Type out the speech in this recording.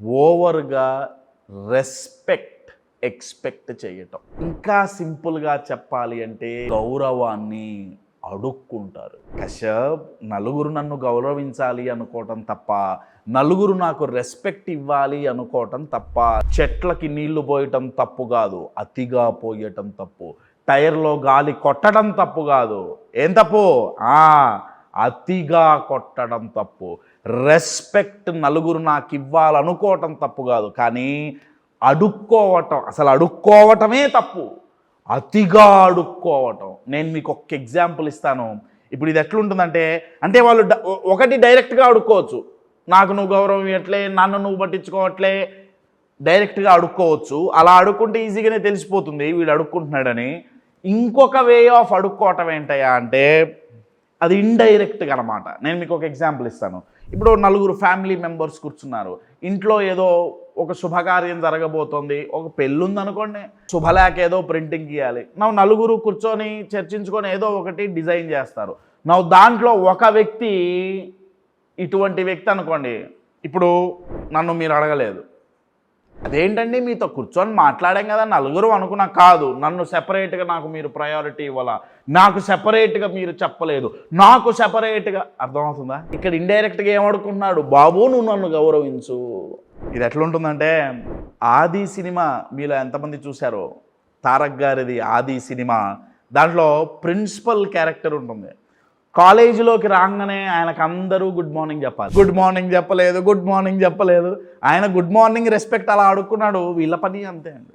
ఓవర్గా respect expect చేయటం. ఇంకా సింపుల్గా చెప్పాలి అంటే గౌరవాన్ని అడుక్కుంటారు. కశ్యప్, నలుగురు నన్ను గౌరవించాలి అనుకోవటం తప్ప, నలుగురు నాకు రెస్పెక్ట్ ఇవ్వాలి అనుకోవటం తప్ప, చెట్లకి నీళ్లు పోయటం తప్పు కాదు, అతిగా పోయటం తప్పు. టైర్లో గాలి కొట్టడం తప్పు కాదు, ఏం తప్పు? అతిగా కొట్టడం తప్పు. రెస్పెక్ట్ నలుగురు నాకు ఇవ్వాలనుకోవటం తప్పు కాదు, కానీ అడుక్కోవటం, అసలు అడుక్కోవటమే తప్పు. అతిగా అడుక్కోవటం. నేను మీకు ఒక ఎగ్జాంపుల్ ఇస్తాను. ఇప్పుడు ఇది ఎట్లుంటుందంటే, అంటే వాళ్ళు ఒకటి డైరెక్ట్గా అడుక్కోవచ్చు, నాకు నువ్వు గౌరవం ఇవ్వట్లే, నన్ను నువ్వు పట్టించుకోవట్లే, డైరెక్ట్గా అడుక్కోవచ్చు. అలా అడుక్కుంటే ఈజీగానే తెలిసిపోతుంది వీడు అడుక్కుంటున్నాడని. ఇంకొక వే ఆఫ్ అడుక్కోవటం ఏంటయ్యా అంటే అది ఇండైరెక్ట్గా అనమాట. నేను మీకు ఒక ఎగ్జాంపుల్ ఇస్తాను. ఇప్పుడు నలుగురు ఫ్యామిలీ మెంబర్స్ కూర్చున్నారు, ఇంట్లో ఏదో ఒక శుభకార్యం జరగబోతోంది, ఒక పెళ్ళి ఉందనుకోండి, శుభలేఖ ఏదో ప్రింటింగ్ ఇవ్వాలి. నలుగురు కూర్చొని చర్చించుకొని ఏదో ఒకటి డిజైన్ చేస్తారు. దాంట్లో ఒక వ్యక్తి, ఇటువంటి వ్యక్తి అనుకోండి, ఇప్పుడు నన్ను మీరు అడగలేదు, అదేంటండి మీతో కూర్చొని మాట్లాడాం కదా నలుగురు అనుకున్నా, కాదు, నన్ను సెపరేట్గా నాకు మీరు ప్రయారిటీ ఇవ్వాలా, నాకు సెపరేట్గా మీరు చెప్పలేదు, నాకు సెపరేట్గా, అర్థమవుతుందా? ఇక్కడ ఇండైరెక్ట్గా ఏమడుకుంటున్నాడు, బాబు నువ్వు నన్ను గౌరవించు. ఇది ఎట్లుంటుందంటే, ఆది సినిమా మీలో ఎంతమంది చూశారో, తారక్ గారిది ఆది సినిమా. దాంట్లో ప్రిన్సిపల్ క్యారెక్టర్ ఉంటుంది. కాలేజీలోకి రాగానే ఆయనకు అందరూ గుడ్ మార్నింగ్ చెప్పాలి. గుడ్ మార్నింగ్ చెప్పలేదు, గుడ్ మార్నింగ్ చెప్పలేదు. ఆయన గుడ్ మార్నింగ్ రెస్పెక్ట్ అలా అడుక్కున్నాడు. వీళ్ళ పని అంతే అండి.